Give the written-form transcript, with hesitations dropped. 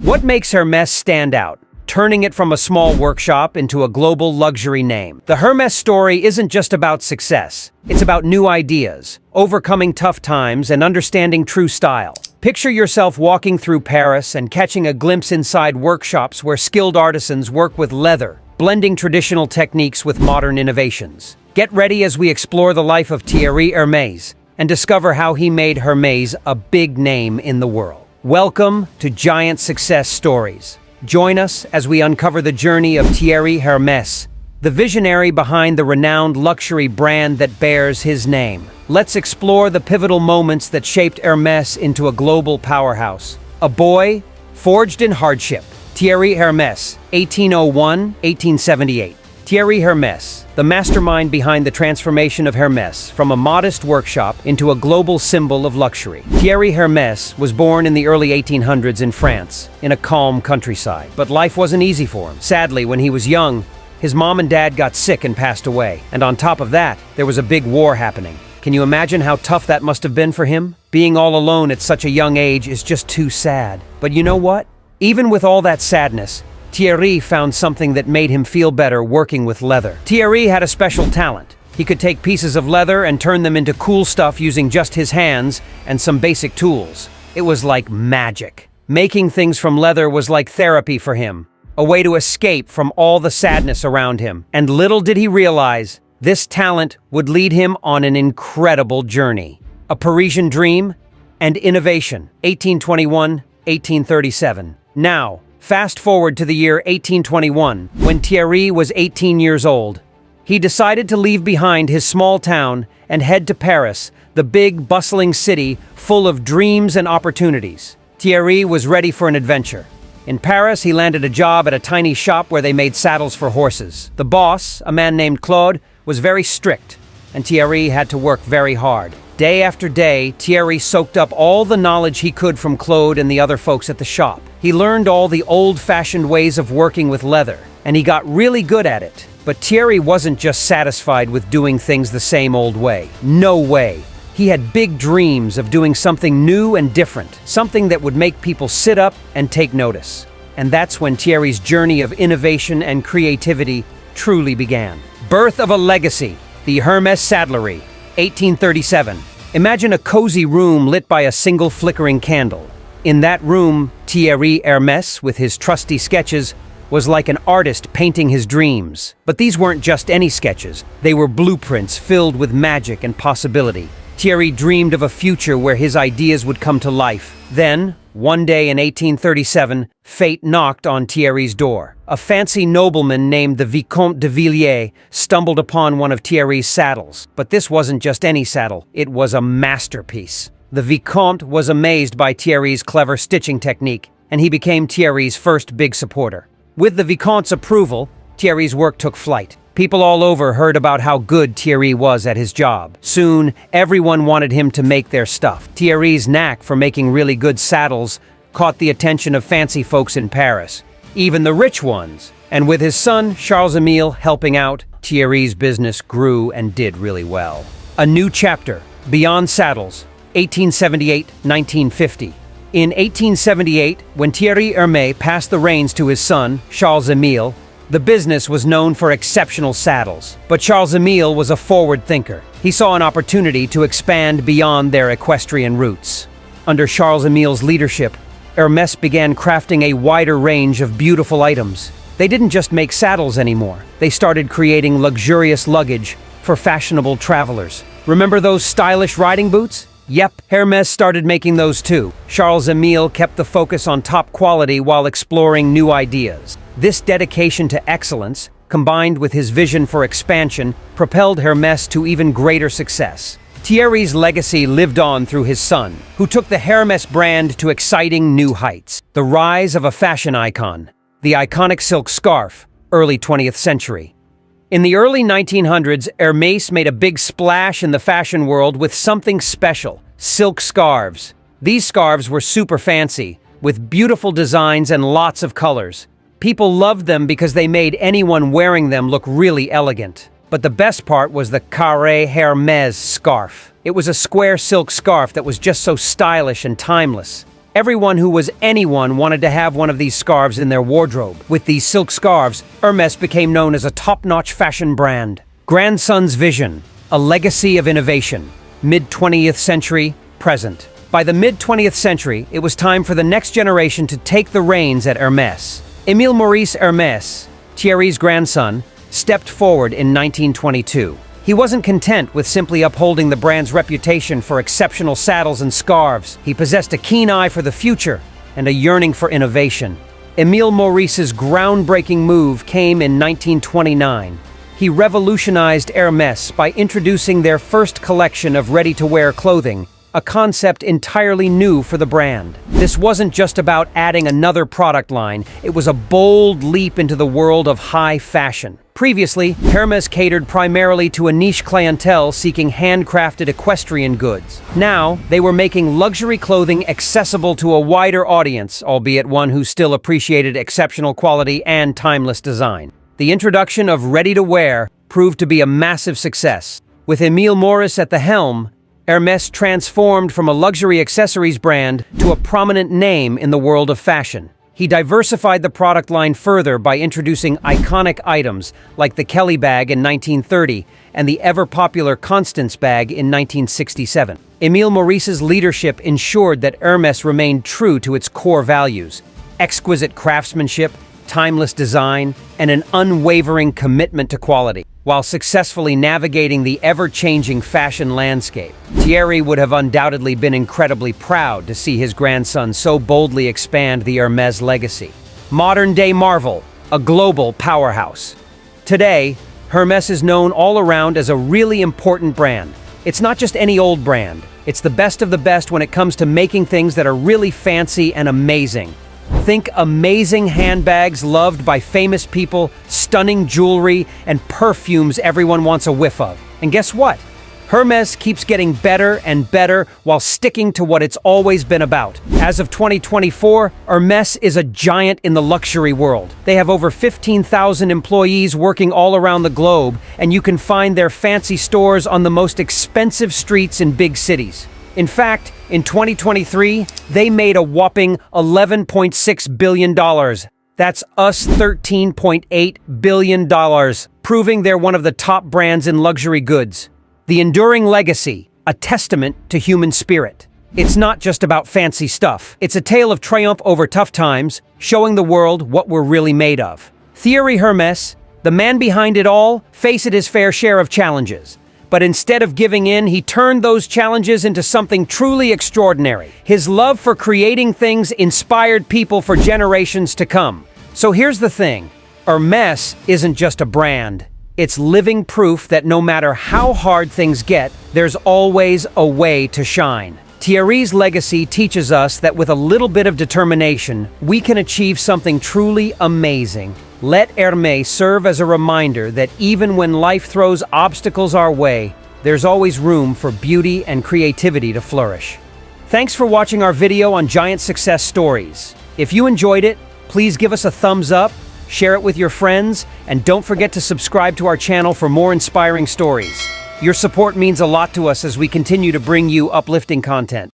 What makes Hermes stand out, turning it from a small workshop into a global luxury name? The Hermes story isn't just about success. It's about new ideas, overcoming tough times, and understanding true style. Picture yourself walking through Paris and catching a glimpse inside workshops where skilled artisans work with leather, blending traditional techniques with modern innovations. Get ready as we explore the life of Thierry Hermès and discover how he made Hermès a big name in the world. Welcome to Giant Success Stories. Join us as we uncover the journey of Thierry Hermès, the visionary behind the renowned luxury brand that bears his name. Let's explore the pivotal moments that shaped Hermès into a global powerhouse. A boy forged in hardship. Thierry Hermès, 1801-1878. Thierry Hermès, the mastermind behind the transformation of Hermès from a modest workshop into a global symbol of luxury. Thierry Hermès was born in the early 1800s in France, in a calm countryside. But life wasn't easy for him. Sadly, when he was young, his mom and dad got sick and passed away. And on top of that, there was a big war happening. Can you imagine how tough that must have been for him? Being all alone at such a young age is just too sad. But you know what? Even with all that sadness, Thierry found something that made him feel better working with leather. Thierry had a special talent. He could take pieces of leather and turn them into cool stuff using just his hands and some basic tools. It was like magic. Making things from leather was like therapy for him, a way to escape from all the sadness around him. And little did he realize, this talent would lead him on an incredible journey. A Parisian dream and innovation, 1821-1837. Now, fast forward to the year 1821, when Thierry was 18 years old. He decided to leave behind his small town and head to Paris, the big, bustling city full of dreams and opportunities. Thierry was ready for an adventure. In Paris, he landed a job at a tiny shop where they made saddles for horses. The boss, a man named Claude, was very strict, and Thierry had to work very hard. Day after day, Thierry soaked up all the knowledge he could from Claude and the other folks at the shop. He learned all the old-fashioned ways of working with leather, and he got really good at it. But Thierry wasn't just satisfied with doing things the same old way. No way. He had big dreams of doing something new and different, something that would make people sit up and take notice. And that's when Thierry's journey of innovation and creativity truly began. Birth of a legacy, the Hermes Saddlery, 1837. Imagine a cozy room lit by a single flickering candle. In that room, Thierry Hermès, with his trusty sketches, was like an artist painting his dreams. But these weren't just any sketches. They were blueprints filled with magic and possibility. Thierry dreamed of a future where his ideas would come to life. Then, one day in 1837, fate knocked on Thierry's door. A fancy nobleman named the Vicomte de Villiers stumbled upon one of Thierry's saddles. But this wasn't just any saddle, it was a masterpiece. The Vicomte was amazed by Thierry's clever stitching technique, and he became Thierry's first big supporter. With the Vicomte's approval, Thierry's work took flight. People all over heard about how good Thierry was at his job. Soon, everyone wanted him to make their stuff. Thierry's knack for making really good saddles caught the attention of fancy folks in Paris, even the rich ones. And with his son, Charles-Émile, helping out, Thierry's business grew and did really well. A new chapter, Beyond Saddles, 1878-1950. In 1878, when Thierry Hermès passed the reins to his son, Charles-Émile, the business was known for exceptional saddles. But Charles-Émile was a forward thinker. He saw an opportunity to expand beyond their equestrian roots. Under Charles-Émile's leadership, Hermès began crafting a wider range of beautiful items. They didn't just make saddles anymore. They started creating luxurious luggage for fashionable travelers. Remember those stylish riding boots? Yep, Hermès started making those too. Charles-Émile kept the focus on top quality while exploring new ideas. This dedication to excellence, combined with his vision for expansion, propelled Hermès to even greater success. Thierry's legacy lived on through his son, who took the Hermès brand to exciting new heights. The rise of a fashion icon, the iconic silk scarf, early 20th century. In the early 1900s, Hermès made a big splash in the fashion world with something special: silk scarves. These scarves were super fancy, with beautiful designs and lots of colors. People loved them because they made anyone wearing them look really elegant. But the best part was the Carré Hermès scarf. It was a square silk scarf that was just so stylish and timeless. Everyone who was anyone wanted to have one of these scarves in their wardrobe. With these silk scarves, Hermes became known as a top-notch fashion brand. Grandson's vision, a legacy of innovation. Mid-20th century, present. By the mid-20th century, it was time for the next generation to take the reins at Hermes. Émile Maurice Hermès, Thierry's grandson, stepped forward in 1922. He wasn't content with simply upholding the brand's reputation for exceptional saddles and scarves. He possessed a keen eye for the future and a yearning for innovation. Émile Maurice's groundbreaking move came in 1929. He revolutionized Hermes by introducing their first collection of ready-to-wear clothing, a concept entirely new for the brand. This wasn't just about adding another product line, it was a bold leap into the world of high fashion. Previously, Hermes catered primarily to a niche clientele seeking handcrafted equestrian goods. Now, they were making luxury clothing accessible to a wider audience, albeit one who still appreciated exceptional quality and timeless design. The introduction of ready-to-wear proved to be a massive success. With Émile Maurice at the helm, Hermes transformed from a luxury accessories brand to a prominent name in the world of fashion. He diversified the product line further by introducing iconic items like the Kelly bag in 1930 and the ever-popular Constance bag in 1967. Émile Maurice's leadership ensured that Hermes remained true to its core values: exquisite craftsmanship, timeless design, and an unwavering commitment to quality. While successfully navigating the ever-changing fashion landscape, Thierry would have undoubtedly been incredibly proud to see his grandson so boldly expand the Hermes legacy. Modern-day marvel, a global powerhouse. Today, Hermes is known all around as a really important brand. It's not just any old brand. It's the best of the best when it comes to making things that are really fancy and amazing. Think amazing handbags loved by famous people, stunning jewelry, and perfumes everyone wants a whiff of. And guess what? Hermes keeps getting better and better while sticking to what it's always been about. As of 2024, Hermes is a giant in the luxury world. They have over 15,000 employees working all around the globe, and you can find their fancy stores on the most expensive streets in big cities. In fact, in 2023, they made a whopping $11.6 billion. That's us $13.8 billion, proving they're one of the top brands in luxury goods. The enduring legacy, a testament to human spirit. It's not just about fancy stuff. It's a tale of triumph over tough times, showing the world what we're really made of. Thierry Hermès, the man behind it all, faced his fair share of challenges. But instead of giving in, he turned those challenges into something truly extraordinary. His love for creating things inspired people for generations to come. So here's the thing. Hermes isn't just a brand. It's living proof that no matter how hard things get, there's always a way to shine. Thierry's legacy teaches us that with a little bit of determination, we can achieve something truly amazing. Let Hermès serve as a reminder that even when life throws obstacles our way, there's always room for beauty and creativity to flourish. Thanks for watching our video on giant success stories. If you enjoyed it, please give us a thumbs up, share it with your friends, and don't forget to subscribe to our channel for more inspiring stories. Your support means a lot to us as we continue to bring you uplifting content.